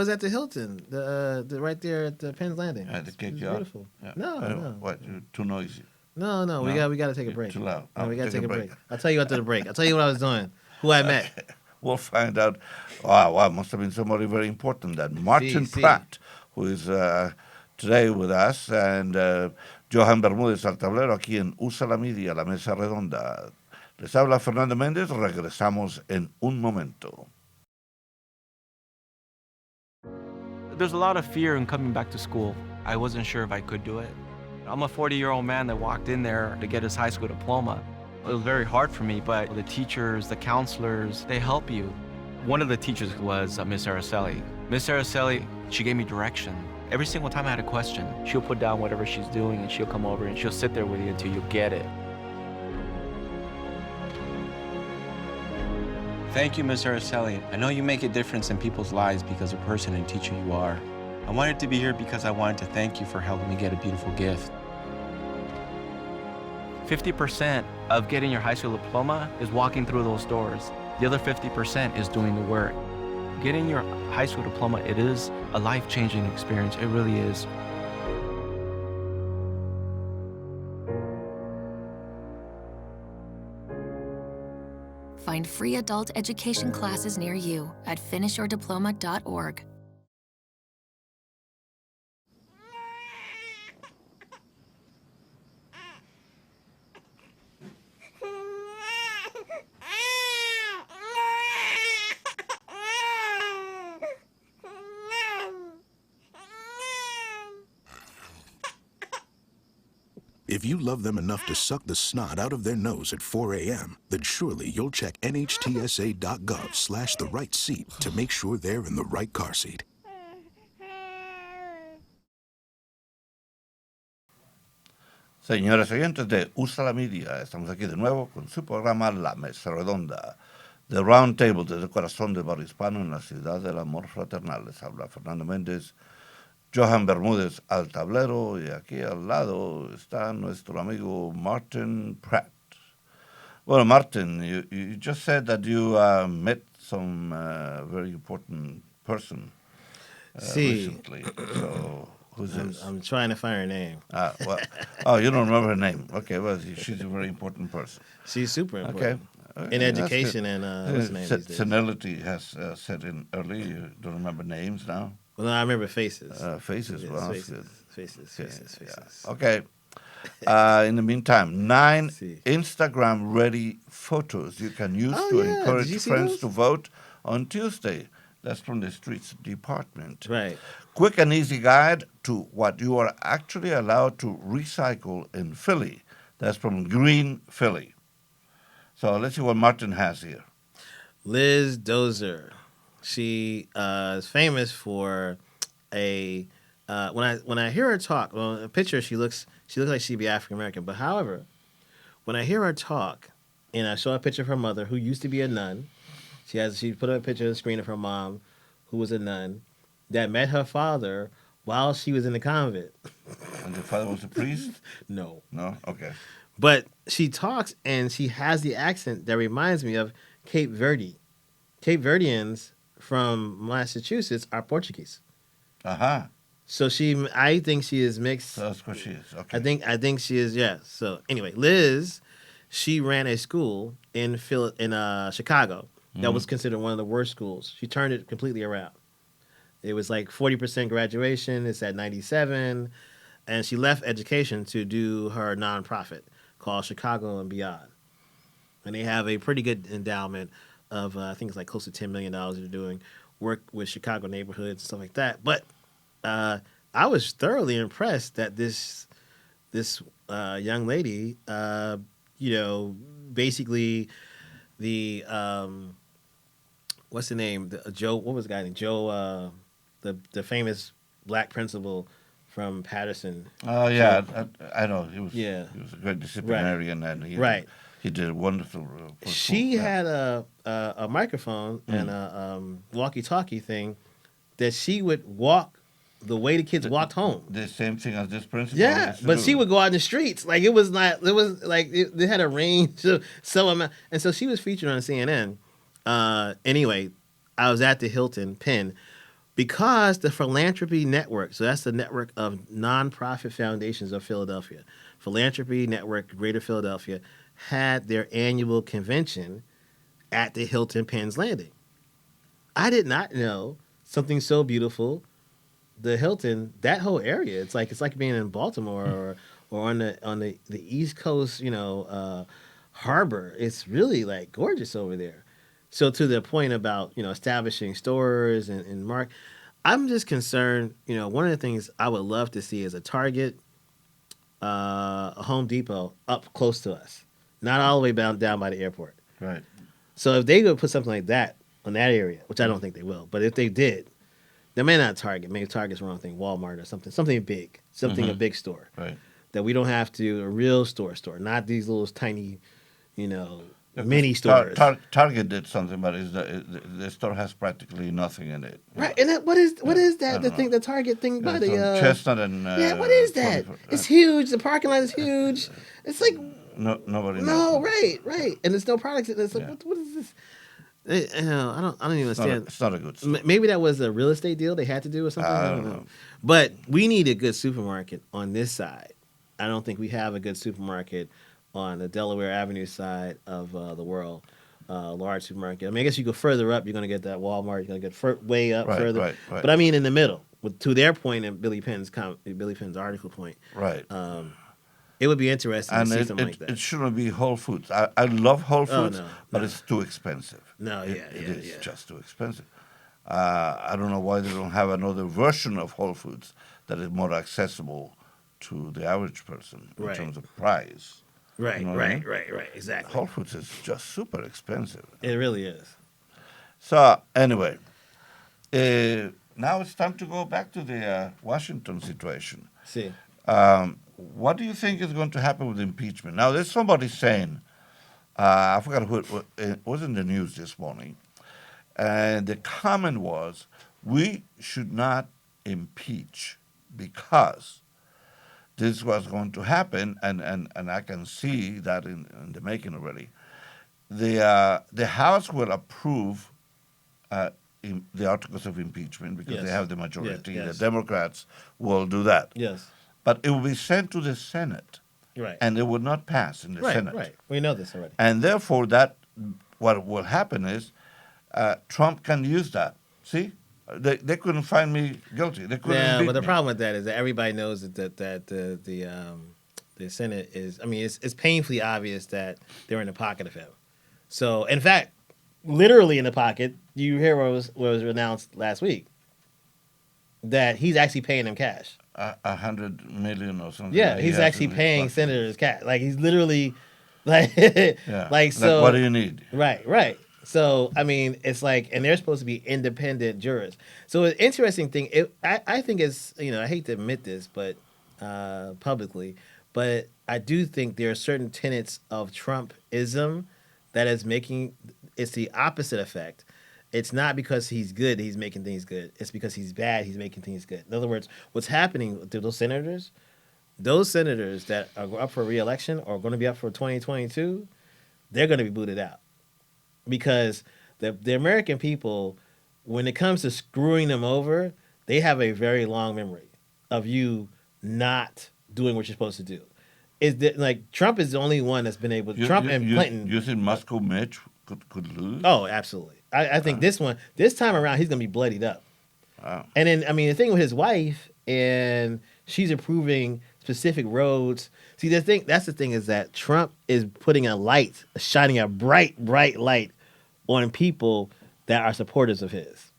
at the Hilton, the right there at the Penn's Landing.
The cake
it's
yard.
Beautiful.
Yeah.
No.
What? You're too noisy.
No, we got to take a break.
Too loud.
No, we got to take a break. I'll tell you after the break. I'll tell you what I was doing. Who I met.
Okay. We'll find out. Wow, must have been somebody very important. That Martin Pratt, who is today with us, and Johan Bermúdez al tablero aquí en USA la Media, la mesa redonda. Les habla Fernando Mendez. Regresamos en un momento.
There's a lot of fear in coming back to school. I wasn't sure if I could do it. I'm a 40-year-old man that walked in there to get his high school diploma. It was very hard for me, but the teachers, the counselors, they help you. One of the teachers was Miss Araceli. Miss Araceli, she gave me direction. Every single time I had a question, she'll put down whatever she's doing and she'll come over and she'll sit there with you until you get it. Thank you, Miss Araceli. I know you make a difference in people's lives because of the person and teacher you are. I wanted to be here because I wanted to thank you for helping me get a beautiful gift. 50% of getting your high school diploma is walking through those doors. The other 50% is doing the work. Getting your high school diploma, it is a life-changing experience. It really is.
Find free adult education classes near you at finishyourdiploma.org.
If you love them enough to suck the snot out of their nose at 4 a.m., then surely you'll check nhtsa.gov/the right seat to make sure they're in the right car seat.
Señores oyentes de USA la Media, estamos aquí de nuevo con su programa La Mesa Redonda, The Round Table, desde el corazón del barrio hispano en la ciudad del amor fraternal. Les habla Fernando Mendez, Johan Bermúdez al tablero, y aquí al lado está nuestro amigo Martin Pratt. Well, Martin, you just said that you met some very important person recently. So, who's this?
I'm trying to find her name.
You don't remember her name. Okay, well, she's a very important person.
She's super important. Okay. In education and what's her name these days?
Senility has set in early. You don't remember names now?
Well, no, I remember faces.
Faces,
yes,
well,
faces.
Yeah. Okay. In the meantime, 9 Instagram-ready photos you can use to encourage friends to vote on Tuesday. That's from the Streets Department.
Right.
Quick and easy guide to what you are actually allowed to recycle in Philly. That's from Green Philly. So let's see what Martin has here.
Liz Dozer. She is famous for a when I hear her talk. Well, in a picture she looks like she'd be African American. But however, when I hear her talk, and I saw a picture of her mother who used to be a nun. She put up a picture on the screen of her mom, who was a nun, that met her father while she was in the convent.
And the father was a priest?
No.
No? Okay.
But she talks and she has the accent that reminds me of Cape Verde. Cape Verdeans from Massachusetts are Portuguese.
Uh-huh.
So I think she is mixed.
So that's what she is. Okay.
I think she is, yes. So anyway, Liz, she ran a school in Chicago that was considered one of the worst schools. She turned it completely around. It was like 40% graduation. It's at 97. And she left education to do her nonprofit called Chicago and Beyond. And they have a pretty good endowment of, I think it's like close to $10 million they're doing work with Chicago neighborhoods and stuff like that. But I was thoroughly impressed that this young lady, basically the what's the name? Joe. What was the guy named Joe? The famous black principal from Patterson.
Oh yeah, I know. He was a great disciplinarian, and he did wonderful.
She had a microphone and a walkie-talkie thing that she would walk the way the kids walked home.
The same thing as this principal.
Yeah, but she would go out in the streets. Like it was like they had a range of and so she was featured on CNN. Anyway, I was at the Hilton Penn because the Philanthropy Network, so that's the network of nonprofit foundations of Philadelphia, Philanthropy Network Greater Philadelphia, had their annual convention at the Hilton Penn's Landing. I did not know something so beautiful. The Hilton, that whole area, it's like being in Baltimore or on the East Coast, harbor. It's really like gorgeous over there. So to the point about establishing stores and I'm just concerned. One of the things I would love to see is a Target, a Home Depot up close to us, not all the way down by the airport.
Right.
So if they could put something like that on that area, which I don't think they will, but if they did. They may not Target. Maybe Target's the wrong thing. Walmart or something big, a big store.
Right.
That we don't have to a real store, not these little tiny, mini stores.
Target did something, but the store has practically nothing in it.
Right. And what is that? The Target thing by the
Chestnut and
what is that? It's huge. The parking lot is huge. It's like
nobody knows.
No, right. And there's no products. It's like what is this? I don't even understand.
It's not a good store.
Maybe that was a real estate deal they had to do or something. I don't know. But we need a good supermarket on this side. I don't think we have a good supermarket on the Delaware Avenue side of the world. Large supermarket. I mean, I guess you go further up, you're going to get that Walmart. You're going to get way up further.
Right.
But I mean, in the middle, to their point and Billy Penn's article point.
Right.
It would be interesting to see something like that.
It shouldn't be Whole Foods. I love Whole Foods, but it's too expensive.
No,
it is just too expensive. I don't know why they don't have another version of Whole Foods that is more accessible to the average person in terms of price.
Right,
you know what I mean?
right, exactly.
Whole Foods is just super expensive.
It really is.
So, anyway, now it's time to go back to the Washington situation.
See.
What do you think is going to happen with impeachment? Now, there's somebody saying, I forgot who it was in the news this morning, and the comment was, we should not impeach because this was going to happen, and I can see that in the making already. The House will approve the articles of impeachment because they have the majority.
Yes.
The Democrats will do that.
Yes.
But it will be sent to the Senate.
Right.
And it would not pass in the Senate.
Right. We know this already.
And therefore, what will happen is Trump can use that. See? They couldn't find me guilty. They couldn't
Yeah, but the
me.
problem with that is that everybody knows that the Senate is. I mean, it's painfully obvious that they're in the pocket of him. So, in fact,
literally in the pocket. You hear what was announced last week that he's actually paying them cash.
100 million or something.
Yeah,
like
he's
he has
actually
in his
paying
pocket.
senators cash. Like he's literally like
Yeah.
like so.
What do you need?
Right. So I mean, it's like, and they're supposed to be independent jurors. So an interesting thing. I think it's I hate to admit this, but publicly, but I do think there are certain tenets of Trumpism that is making it's the opposite effect. It's not because he's good that he's making things good. It's because he's bad he's making things good. In other words, what's happening to those senators that are up for re-election or going to be up for 2022, they're going to be booted out because the American people, when it comes to screwing them over, they have a very long memory of you not doing what you're supposed to do. Is that like Trump is the only one that's been able? Trump and Clinton.
You think Moscow Mitch could lose?
Oh, absolutely. I think this time around, he's gonna be bloodied up.
Wow.
And then I mean the thing with his wife, and she's approving specific roads. See, that's the thing is that Trump is putting shining a bright light on people that are supporters of his.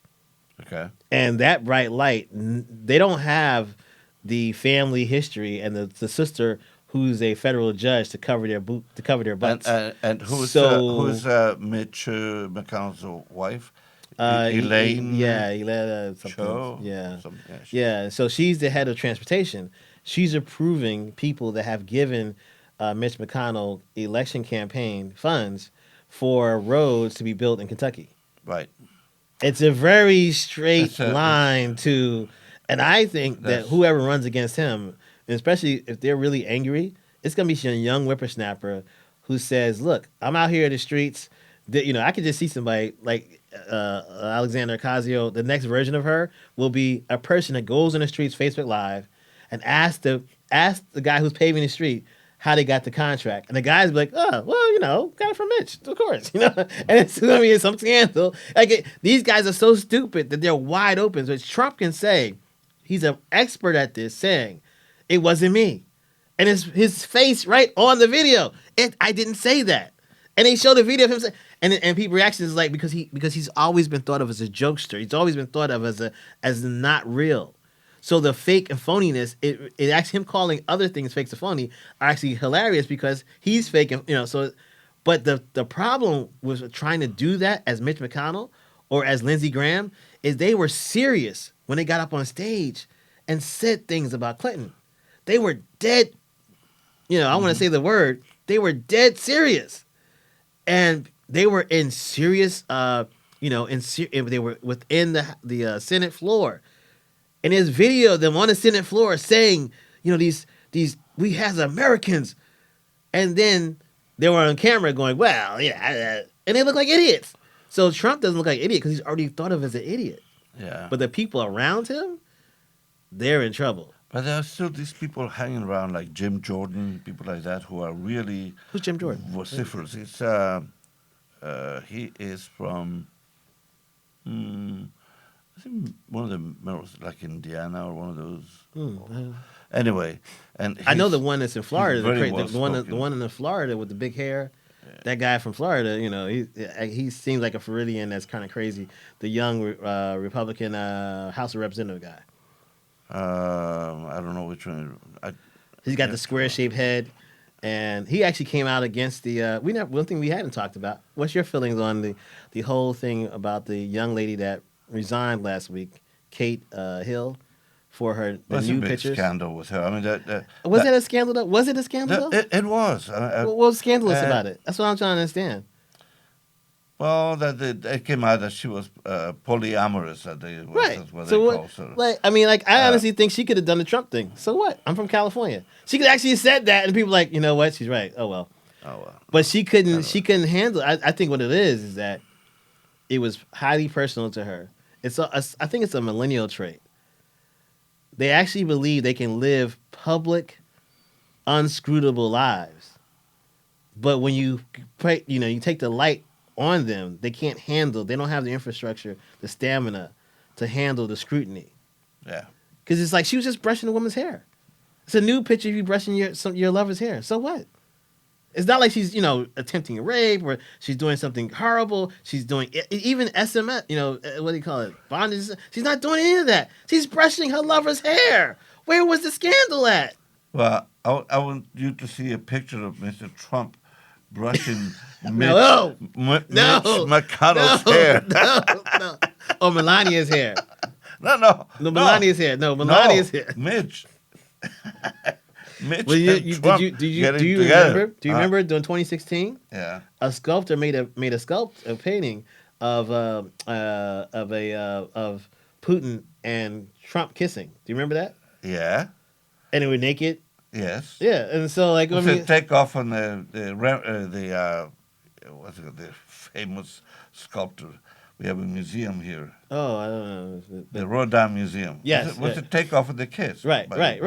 Okay.
And that bright light, they don't have the family history and the sister who's a federal judge to cover their butts.
And who's Mitch McConnell's wife? Elaine.
Elaine.
Cho?
Yeah. So she's the head of transportation. She's approving people that have given Mitch McConnell election campaign funds for roads to be built in Kentucky.
Right.
It's a very straight line to, and I think that whoever runs against him, especially if they're really angry, it's gonna be some young whippersnapper who says, "Look, I'm out here in the streets. I could just see somebody like Alexandra Ocasio. The next version of her will be a person that goes in the streets, Facebook Live, and ask the guy who's paving the street how they got the contract, and the guy's be like, "Oh, well, got it from Mitch, of course, and it's gonna be some scandal." Like these guys are so stupid that they're wide open. So Trump can say, he's an expert at this, saying, "It wasn't me," and his face right on the video. I didn't say that, and they show the video of him saying, and people reactions is like because he's always been thought of as a jokester. He's always been thought of as not real. So the fake and phoniness, it actually him calling other things fake and phony are actually hilarious because he's fake and so. But the problem with trying to do that as Mitch McConnell or as Lindsey Graham is they were serious when they got up on stage and said things about Clinton. They were dead. I want to say the word. They were dead serious, and they were in serious. They were within the Senate floor. And there's video of them on the Senate floor saying, these we as Americans, and then they were on camera going, well, yeah, and they look like idiots. So Trump doesn't look like an idiot because he's already thought of as an idiot.
Yeah.
But the people around him, they're in trouble.
But there are still these people hanging around like Jim Jordan, people like that who are really
Who's Jim Jordan?
vociferous. It's he is from. I think one of the like Indiana or one of those. Anyway, and
I know the one that's in Florida. The one in Florida with the big hair. Yeah. That guy from Florida, he seems like a Floridian that's kind of crazy. The young Republican House of Representative guy.
I don't know which one.
He's got the square-shaped head, and he actually came out against the. One thing we hadn't talked about. What's your feelings on the whole thing about the young lady that resigned last week, Kate Hill, for her new pictures?
Scandal with her. I mean, that
that a scandal? Though? Was it a scandal?
It was.
What was scandalous about it? That's what I'm trying to understand.
Well, it came out that she was polyamorous.
Right.
That's what
so
they call
it. I honestly think she could have done the Trump thing. So what? I'm from California. She could actually have said that, and people were like, you know what? She's right. Oh well. But she couldn't. She couldn't handle. I think what it is that it was highly personal to her. I think it's a millennial trait. They actually believe they can live public, unscrutable lives, but when you take the light on them, they can't handle. They don't have the infrastructure, the stamina, to handle the scrutiny.
Yeah,
because it's like she was just brushing a woman's hair. It's a nude picture of you brushing your lover's hair. So what? It's not like she's, attempting rape or she's doing something horrible. She's doing even SMS, what do you call it? Bondage. She's not doing any of that. She's brushing her lover's hair. Where was the scandal at?
Well, I want you to see a picture of Mr. Trump brushing Mitch McConnell's hair.
No. Oh, Melania's hair.
No,
Melania's hair. No, Melania's hair.
Mitch. Mitch
well, do you remember? Do you remember during 2016?
Yeah.
A sculptor made a painting of Putin and Trump kissing. Do you remember that?
Yeah.
And they were naked.
Yes.
Yeah, and so like
take off on the famous sculptor. We have a museum here.
Oh, I don't know.
The Rodin Museum.
Yes.
What's the takeoff of the kiss?
Right. I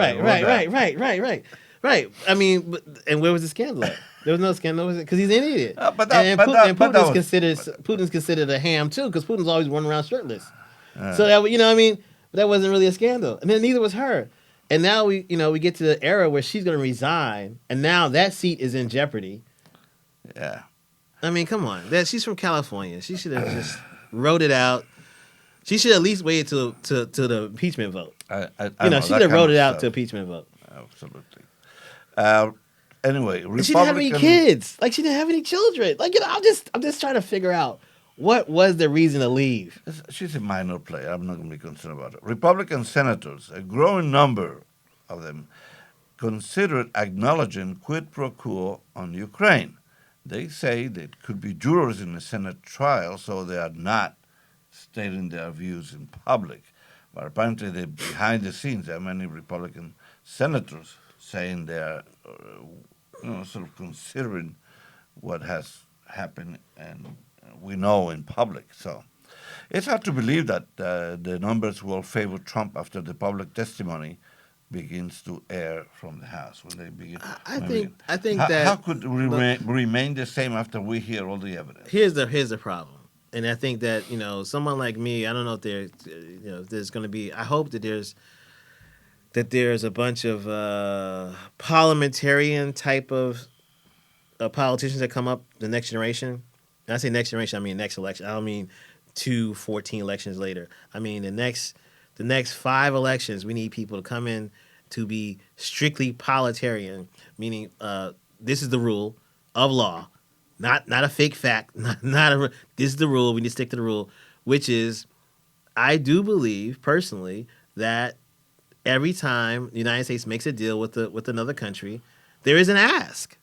mean, and where was the scandal at? There was no scandal, was it? Because he's an idiot. Putin's considered a ham too, because Putin's always running around shirtless. So that that wasn't really a scandal, and then neither was her. And now we get to the era where she's going to resign, and now that seat is in jeopardy.
Yeah.
I mean, come on. She's from California. She should have just wrote it out. She should at least wait till the impeachment vote.
I
she should have wrote it out to impeachment vote.
Absolutely. Anyway,
Republican... She didn't have any kids. Like, she didn't have any children. Like, I'm just trying to figure out what was the reason to leave.
She's a minor player. I'm not going to be concerned about it. Republican senators, a growing number of them, considered acknowledging quid pro quo on Ukraine. They say they could be jurors in the Senate trial, so they are not stating their views in public. But apparently, behind the scenes, there are many Republican senators saying they are, sort of considering what has happened, and we know in public. So it's hard to believe that the numbers will favor Trump after the public testimony begins to air from the House. When they begin,
I think
how could we remain the same after we hear all the evidence?
Here's the problem, and I think that someone like me, I don't know if there's going to be. I hope that there's a bunch of parliamentarian type of politicians that come up the next generation. And I say next generation, I mean next election. I don't mean 14 elections later. I mean the next 5 elections, we need people to come in to be strictly parliamentarian, meaning this is the rule of law, not a fake fact, this is the rule. We need to stick to the rule, which is, I do believe personally that every time the United States makes a deal with another country, there is an ask.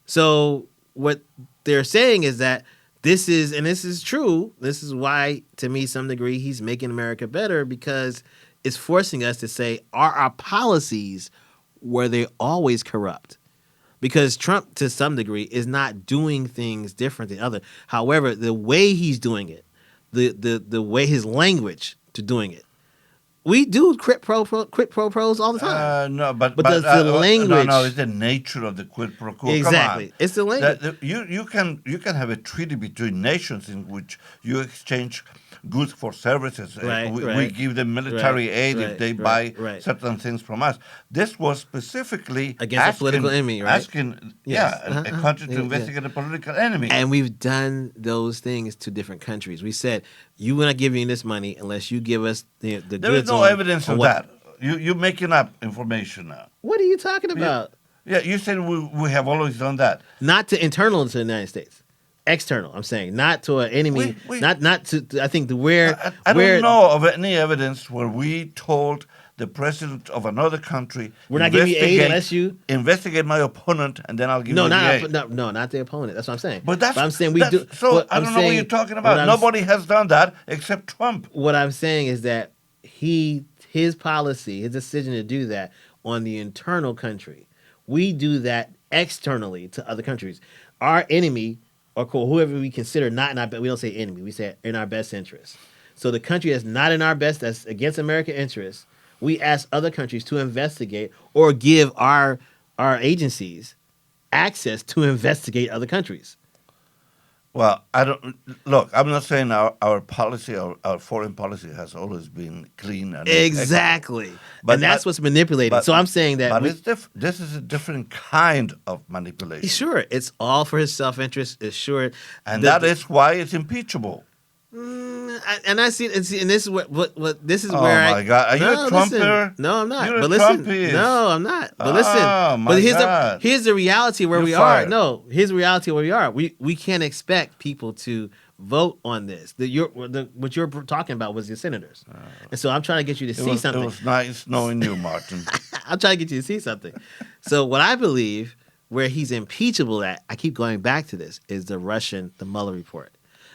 So what they're saying is that this is true. This is why, to me, some degree, he's making America better, because it's forcing us to say, are our policies, were they always corrupt? Because Trump, to some degree, is not doing things different than others. However, the way he's doing it, the way his language to doing it, we do quid pro quos all the time.
No, but
the language.
No, it's the nature of the quid pro quo.
Exactly, it's the language.
You can have a treaty between nations in which you exchange goods for services. We give them military aid if they buy certain things from us. This was specifically
against a political enemy, right?
Asking, a country to investigate a political enemy.
And we've done those things to different countries. We said, we're not giving you this money unless you give us the goods.
There is no evidence of that. You're making up information now.
What are you talking about?
Yeah, you said we have always done that.
Not to internal to the United States. External, I'm saying, not to an enemy, not to. I think
I don't know of any evidence where we told the president of another country,
we're not giving you aid unless you
investigate my opponent, and then I'll give you aid.
No, not the opponent. That's what I'm saying.
But
I'm saying we do.
So I don't know what you're talking about. Nobody has done that except Trump.
What I'm saying is that his policy, his decision to do that on the internal country, we do that externally to other countries. Our enemy, or whoever we consider not in our best, we don't say enemy, we say in our best interest. So the country that's not in our best, that's against American interests, we ask other countries to investigate or give our agencies access to investigate other countries.
Well, I don't look. I'm not saying our policy, our foreign policy, has always been clean and
exactly, and that's what's manipulated. So I'm saying that,
but this is a different kind of manipulation.
Sure, it's all for his self-interest. It's sure,
and that is why it's impeachable.
And I see, and this is what this is where
I. Oh my God! Are you a Trumper?
No, I'm not.
You're
but
a
listen,
Trumpist.
no, I'm not. But listen,
but
here's the reality where we are. No, here's the reality where we are. We can't expect people to vote on this. What you're talking about was your senators, and so I'm trying to get you to see something.
It was nice knowing you, Martin.
I'm trying to get you to see something. So what I believe where he's impeachable at, I keep going back to this, is the Mueller report.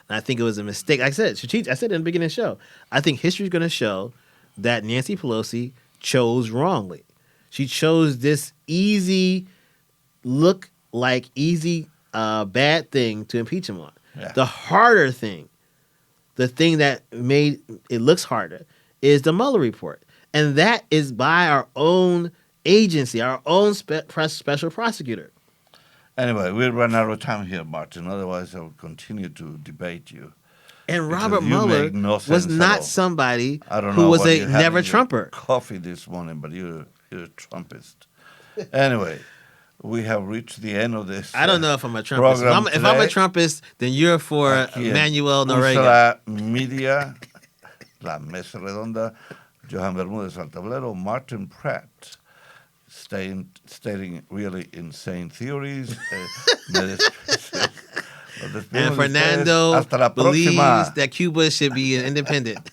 And I think it was a mistake. Like I said, I said in the beginning of the show, I think history is going to show that Nancy Pelosi chose wrongly. She chose this easy bad thing to impeach him on. Yeah. The harder thing, the thing that made it looks harder, is the Mueller report. And that is by our own agency, our own special prosecutor.
Anyway, we'll run out of time here, Martin. Otherwise, I will continue to debate you.
And Robert Mueller was not somebody who was a never Trumper.
Coffee this morning, but you're a Trumpist. Anyway, we have reached the end of this.
I don't know if I'm a Trumpist. If I'm a Trumpist, then you're for Manuel Noriega.
Media, La Mesa Redonda, Johan Bermúdez al Tablero, Martin Pratt. Stating really insane theories.
And Fernando believes that Cuba should be independent.